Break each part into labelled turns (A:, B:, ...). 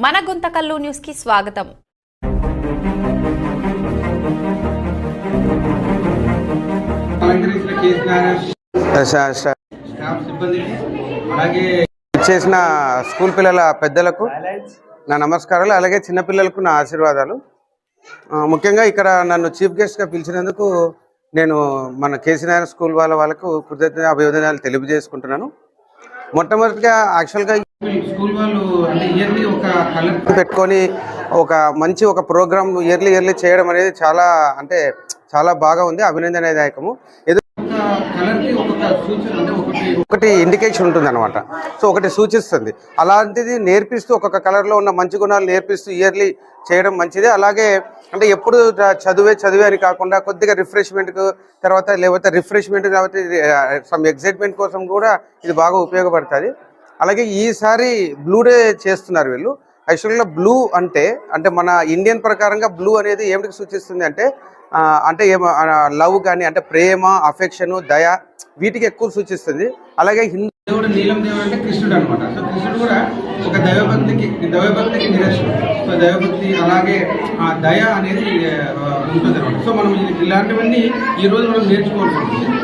A: మన గుంతకల్లు న్యూస్ కి స్వాగతం.
B: చేసిన స్కూల్ పిల్లల పెద్దలకు నా నమస్కారాలు, అలాగే చిన్న పిల్లలకు నా ఆశీర్వాదాలు. ముఖ్యంగా ఇక్కడ నన్ను చీఫ్ గెస్ట్గా పిలిచినందుకు నేను మన కేసీఆర్ స్కూల్ వాళ్ళకు కృతజ్ఞత అభివందనాలు తెలియజేసుకుంటున్నాను. మొట్టమొదటిగా యాక్చువల్గా స్కూల్ వాళ్ళు అంటే ఇయర్లీ ఒక కలర్ పెట్టుకొని ఒక ప్రోగ్రామ్ ఇయర్లీ చేయడం అనేది చాలా బాగా ఉంది, అభినందనదాయకము. ఒకటి ఇండికేషన్ ఉంటుంది అనమాట. సో ఒకటి సూచిస్తుంది, అలాంటిది నేర్పిస్తూ ఒక్కొక్క కలర్లో ఉన్న మంచి గుణాలు నేర్పిస్తూ ఇయర్లీ చేయడం మంచిది. అలాగే అంటే ఎప్పుడు చదివే అని కాకుండా కొద్దిగా రిఫ్రెష్మెంట్కు లేకపోతే సమ్ ఎక్సైట్మెంట్ కోసం కూడా ఇది బాగా ఉపయోగపడుతుంది. అలాగే ఈసారి బ్లూ డే చేస్తున్నారు వీళ్ళు. యాక్చువల్గా బ్లూ అంటే మన ఇండియన్ ప్రకారంగా బ్లూ అనేది ఏమిటికి సూచిస్తుంది అంటే లవ్ కానీ అంటే ప్రేమ, అఫెక్షన్, దయ వీటికి ఎక్కువ సూచిస్తుంది. అలాగే హిందూ దేవుడు నీలం దేవుడు అంటే కృష్ణుడు అనమాట. సో కృష్ణుడు కూడా ఒక దైవభక్తికి నిదర్శనం. సో దైవభక్తి అలాగే దయ అనేది ఉంటుంది అనమాట. సో మనం ఇలాంటివన్నీ ఈ రోజు మనం నేర్చుకోవాల్సి ఉంటుంది.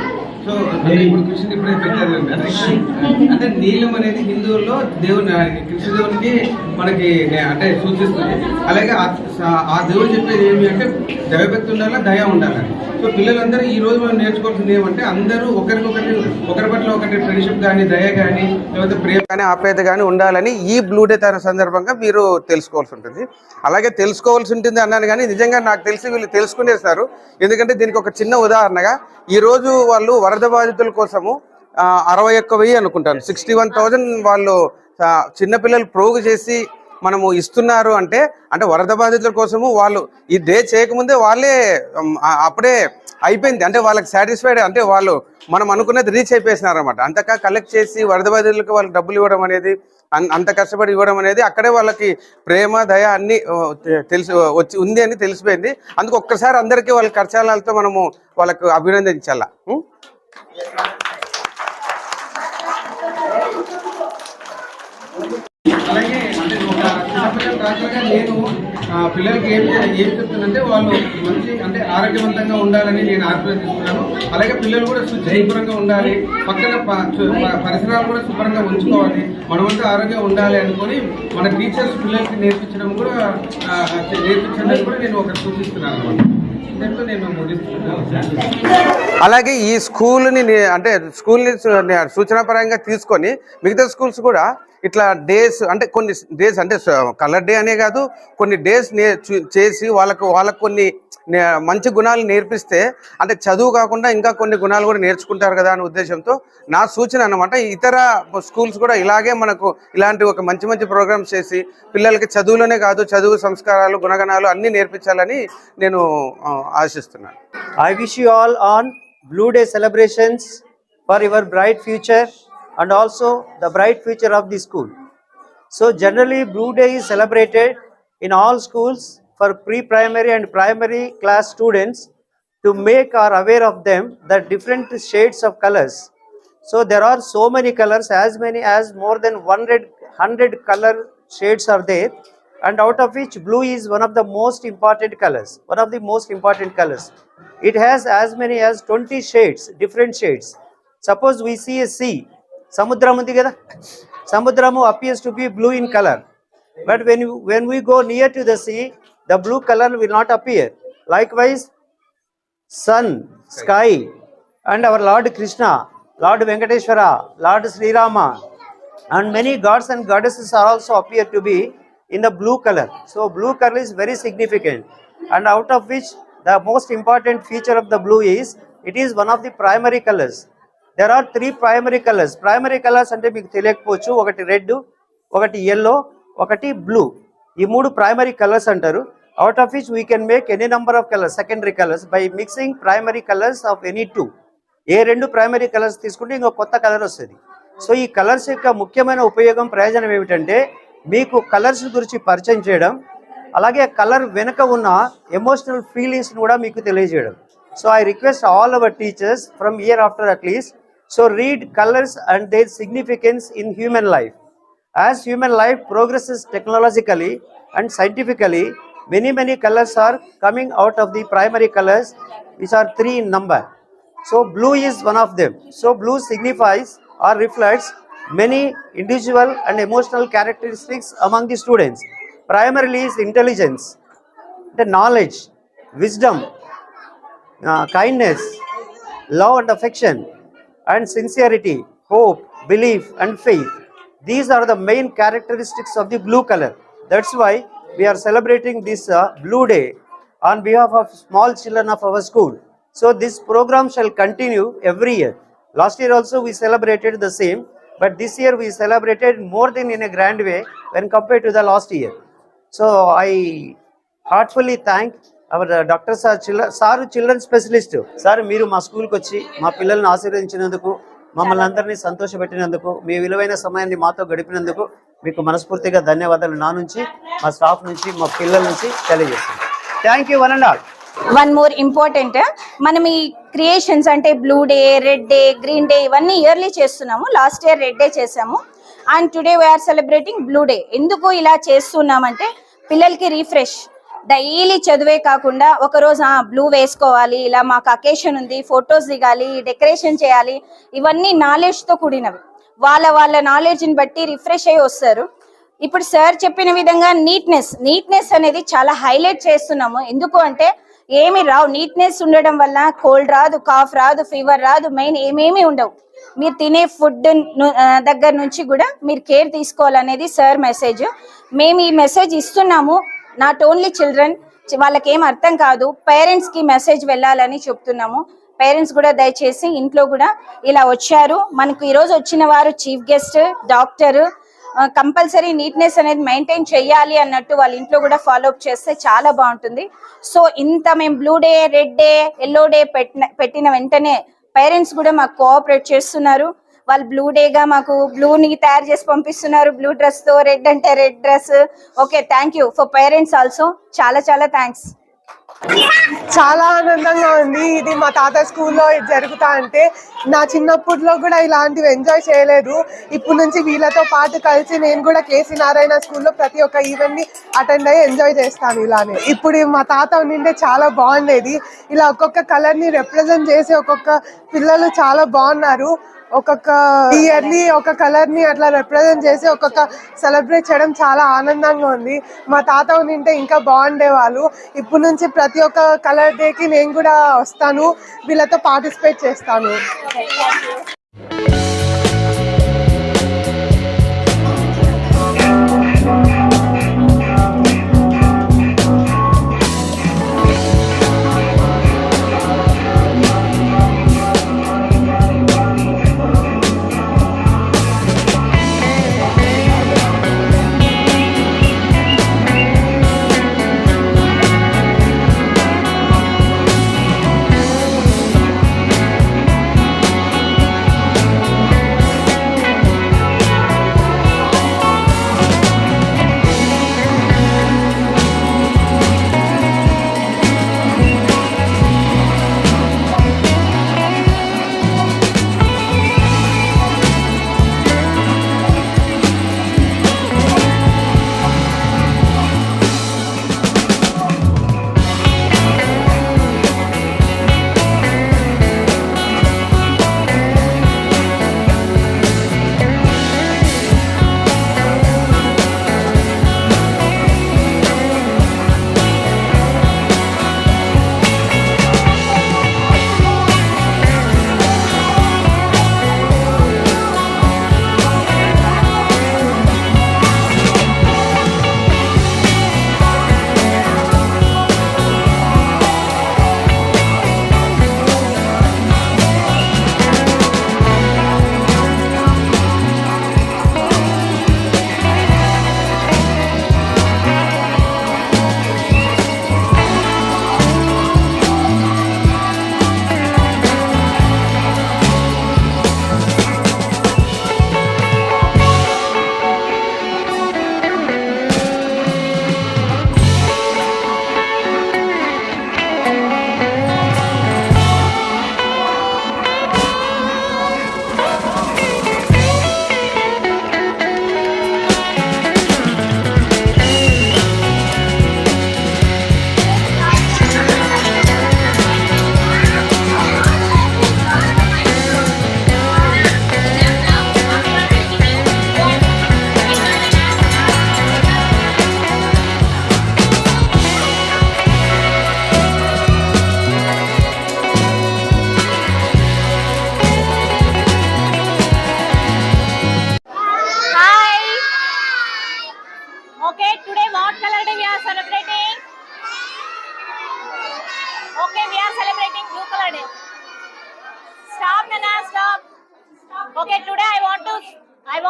B: సో ఇప్పుడు కృష్ణుడు ఇప్పుడే పెట్టారు అంటే నీలం అనేది హిందువుల్లో కృష్ణదేవునికి మనకి అంటే సూచిస్తుంది. అలాగే ఆ దేవుడు చెప్పేది ఏమి అంటే దైవభక్తి ఉండాలా, దయ ఉండాలని. సో పిల్లలందరూ ఈ రోజు మనం నేర్చుకోవాల్సింది ఏమంటే అందరూ ఒకరి పట్ల ఒకటి ఫ్రెండ్షిప్ కానీ, దయ కానీ, లేకపోతే ప్రేమ కానీ, ఆప్యాయత కానీ ఉండాలని ఈ బ్లూ డే సందర్భంగా మీరు తెలుసుకోవాల్సి ఉంటుంది. అలాగే తెలుసుకోవాల్సి ఉంటుంది అన్నాను, కానీ నిజంగా నాకు తెలిసి వీళ్ళు తెలుసుకునేస్తారు. ఎందుకంటే దీనికి ఒక చిన్న ఉదాహరణగా ఈరోజు వాళ్ళు వరద బాధితుల కోసము 61,000 అనుకుంటాను, 61,000 వాళ్ళు చిన్నపిల్లలు ప్రోగు చేసి మనము ఇస్తున్నారు. అంటే వరద బాధితుల కోసము వాళ్ళు ఈ డే చేయకముందే వాళ్ళే అప్పుడే అయిపోయింది. అంటే వాళ్ళకి సాటిస్ఫైడ్, అంటే వాళ్ళు మనం అనుకున్నది రీచ్ అయిపోయినారు అనమాట. అంతగా కలెక్ట్ చేసి వరద బాధితులకు వాళ్ళకి డబ్బులు ఇవ్వడం అనేది, అంత కష్టపడి ఇవ్వడం అనేది అక్కడే వాళ్ళకి ప్రేమ, దయ అన్ని ఉంది అని తెలిసిపోయింది. అందుకు ఒక్కసారి అందరికీ వాళ్ళ కరచాలతో మనము వాళ్ళకు అభినందించాలా. అలాగే అంటే ఒక చిన్నపిల్లల డాక్టర్గా నేను పిల్లలకి ఏం చెప్తున్నానంటే వాళ్ళు మంచి అంటే ఆరోగ్యవంతంగా ఉండాలని నేను ఆశీర్వదిస్తున్నాను. అలాగే పిల్లలు కూడా శుభ్రంగా ఉండాలి, పక్కన పరిసరాలు కూడా శుభ్రంగా ఉంచుకోవాలి, మనమంతా ఆరోగ్యంగా ఉండాలి అనుకొని మన టీచర్స్ పిల్లలకి నేర్పించడానికి కూడా నేను ఒకటి సూచిస్తున్నాను అనమాట. అలాగే ఈ స్కూల్ని సూచనాపరంగా తీసుకొని మిగతా స్కూల్స్ కూడా ఇట్లా డేస్ అంటే కొన్ని డేస్ అంటే కలర్ డే అనే కాదు, కొన్ని డేస్ చేసి వాళ్ళకు కొన్ని మంచి గుణాలు నేర్పిస్తే అంటే చదువు కాకుండా ఇంకా కొన్ని గుణాలు కూడా నేర్చుకుంటారు కదా అనే ఉద్దేశంతో నా సూచన అనమాట. ఇతర స్కూల్స్ కూడా ఇలాగే మనకు ఇలాంటి ఒక మంచి ప్రోగ్రామ్స్ చేసి పిల్లలకి చదువులోనే కాదు, చదువు సంస్కారాలు, గుణగణాలు అన్నీ నేర్పించాలని నేను ఆశిస్తున్నాను.
C: I wish you all on Blue Day celebrations for your bright future and also the bright future of the school. So generally Blue Day is celebrated in all schools for pre-primary and primary class students to make or aware of them the different shades of colors. So there are so many colors, as many as more than 100 color shades are there, and out of which blue is one of the most important colors. It has as many as 20 shades, different shades. Suppose we see a sea, Samudramu undi kada, Samudramu appears to be blue in color, but when we go near to the sea, the blue color will not appear. Likewise, sun, sky, and our Lord Krishna, Lord Venkateshwara, Lord Sri Rama, and many gods and goddesses are also appear to be in the blue color. So blue color is very significant, and out of which the most important feature of the blue is it is one of the primary colors. There are 3 primary colors. Primary colors ante meeku teliyakapochu, okati red, okati yellow, okati blue. Ee 3 primary colors antaru. Out of which we can make any number of colors, secondary colors, by mixing primary colors of any 2. A 2 primary colors తీసుకుంటే ఇంకో కొత్త colour వస్తుంది. So ఈ colours యొక్క ముఖ్యమైన ఉపయోగం, ప్రయోజనం ఏమిటంటే మీకు కలర్స్ గురించి పరిచయం చేయడం, అలాగే కలర్ వెనుక ఉన్న ఎమోషనల్ ఫీలింగ్స్ని కూడా మీకు తెలియజేయడం. So I request all our teachers from year after at least, so read colours and their significance in human life. As human life progresses technologically and scientifically, many colors are coming out of the primary colors, which are 3 in number. So blue is one of them. So blue signifies or reflects many individual and emotional characteristics among the students. Primarily is intelligence, the knowledge, wisdom, kindness, love and affection, and sincerity, hope, belief, and faith. These are the main characteristics of the blue color. That's why we are celebrating this Blue Day on behalf of small children of our school. So this program shall continue every year. Last year also we celebrated the same, but this year we celebrated more than in a grand way when compared to the last year. So I heartfully thank our doctor sir children specialist. Sir మీరు మా స్కూల్కి వచ్చి మా పిల్లల్ని ఆశీర్వదించినందుకు, మమ్మల్ని అందరినీ సంతోషపెట్టినందుకు, మీ విలువైన సమయాన్ని మాతో గడిపినందుకు మీకు మనస్ఫూర్తిగా ధన్యవాదాలు నా నుంచి, మా స్టాఫ్ నుంచి, మా పిల్లల నుంచి తెలియజేస్తాను. Thank you one and all.
A: One more important, మనం ఈ క్రియేషన్స్ అంటే blue day, red day, green day ఇవన్నీ ఇయర్లీ చేస్తున్నాము. లాస్ట్ ఇయర్ రెడ్ డే చేసాము and today we are celebrating blue day. ఎందుకు ఇలా చేస్తున్నామంటే పిల్లలకి రీఫ్రెష్, డైలీ చదివే కాకుండా ఒకరోజు బ్లూ వేసుకోవాలి, ఇలా మాకు అకేషన్ ఉంది, ఫొటోస్ దిగాలి, డెకరేషన్ చేయాలి, ఇవన్నీ నాలెడ్జ్తో కూడినవి. వాళ్ళ నాలెడ్జ్ని బట్టి రిఫ్రెష్ అయ్యి వస్తారు. ఇప్పుడు సార్ చెప్పిన విధంగా నీట్నెస్ అనేది చాలా హైలైట్ చేస్తున్నాము. ఎందుకు అంటే ఏమి రావు, నీట్నెస్ ఉండడం వల్ల కోల్డ్ రాదు, కాఫ్ రాదు, ఫీవర్ రాదు, మెయిన్ ఏమేమి ఉండవు. మీరు తినే ఫుడ్ దగ్గర నుంచి కూడా మీరు కేర్ తీసుకోవాలనేది సార్ మెసేజ్. మేము ఈ మెసేజ్ ఇస్తున్నాము. నాట్ ఓన్లీ చిల్డ్రన్, వాళ్ళకి ఏం అర్థం కాదు, పేరెంట్స్కి మెసేజ్ వెళ్ళాలని చెప్తున్నాము. పేరెంట్స్ కూడా దయచేసి ఇంట్లో కూడా ఇలా వచ్చారు, మనకు ఈరోజు వచ్చిన వారు chief guest, doctor, compulsory neatness అనేది మెయింటైన్ చేయాలి అన్నట్టు వాళ్ళ ఇంట్లో కూడా ఫాలో అప్ చేస్తే చాలా బాగుంటుంది. సో ఇంత మేము blue day, red day, yellow day పెట్టిన వెంటనే పేరెంట్స్ కూడా మాకు కోఆపరేట్ చేస్తున్నారు. వాళ్ళు బ్లూ డేగా మాకు బ్లూని తయారు చేసి పంపిస్తున్నారు, బ్లూ డ్రెస్తో, రెడ్ అంటే red dress. Okay, thank you for parents also. చాలా థ్యాంక్స్.
D: చాలా ఆనందంగా ఉంది. ఇది మా తాత స్కూల్లో ఇది జరుగుతా అంటే నా చిన్నప్పట్లో కూడా ఇలాంటివి ఎంజాయ్ చేయలేదు. ఇప్పుడు నుంచి వీళ్ళతో పాటు కలిసి నేను కూడా కేసీ నారాయణ స్కూల్లో ప్రతి ఒక్క ఈవెంట్ని అటెండ్ అయ్యి ఎంజాయ్ చేస్తాను ఇలానే. ఇప్పుడు మా తాత ఉండింటే చాలా బాగుండేది. ఇలా ఒక్కొక్క కలర్ని రిప్రజెంట్ చేసి ఒక్కొక్క పిల్లలు చాలా బాగున్నారు. ఒక్కొక్క ఇయర్లీ ఒక కలర్ని అట్లా రిప్రజెంట్ చేసి ఒక్కొక్క సెలబ్రేట్ చేయడం చాలా ఆనందంగా ఉంది. మా తాత ఉంటే ఇంకా బాగుండేవాళ్ళు. ఇప్పుడు నుంచి ప్రతి ఒక్క కలర్ డేకి నేను కూడా వస్తాను, వీళ్ళతో పార్టిసిపేట్ చేస్తాను.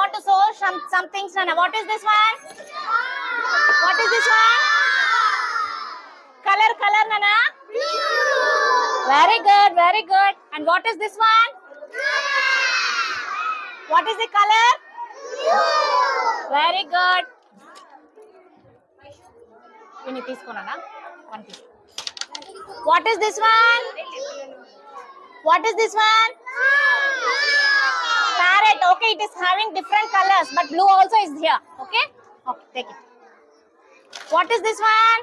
E: want to show some things, Nana. What is this one? What is this one? Color, Nana. Very good, very good. And what is this one? What is the color? Very good. You need this one, Nana. One piece. What is this one? What is this one? Parrot. Okay, it is having different colors, but blue also is here. Okay? Okay, take it. What is this one?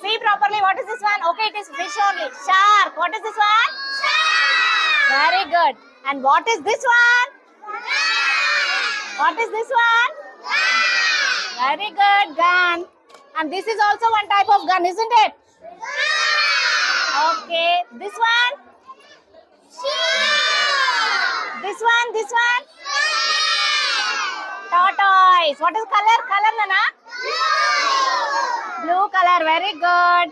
E: See properly. What is this one? Okay, it is fish only. Shark. What is this one? Very good. And what is this one? What is this one? Very good. Gun. And this is also one type of gun, isn't it? Okay. This one? This one? This one? Tortoise. What is color? Color, Nana? Blue color. Very good.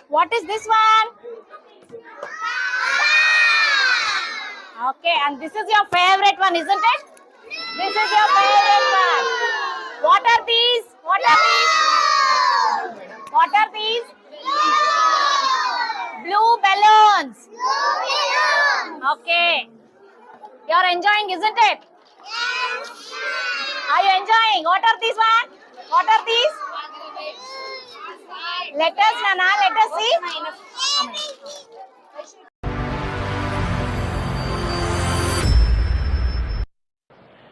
E: What is this one? Okay. And this is your favorite one, isn't it? This is your favorite one. What are these? What are these? What are these? Blue balloons. Okay. You are enjoying, isn't it? Are you enjoying? What are these one? What are these? Let us, Nana. Let us see.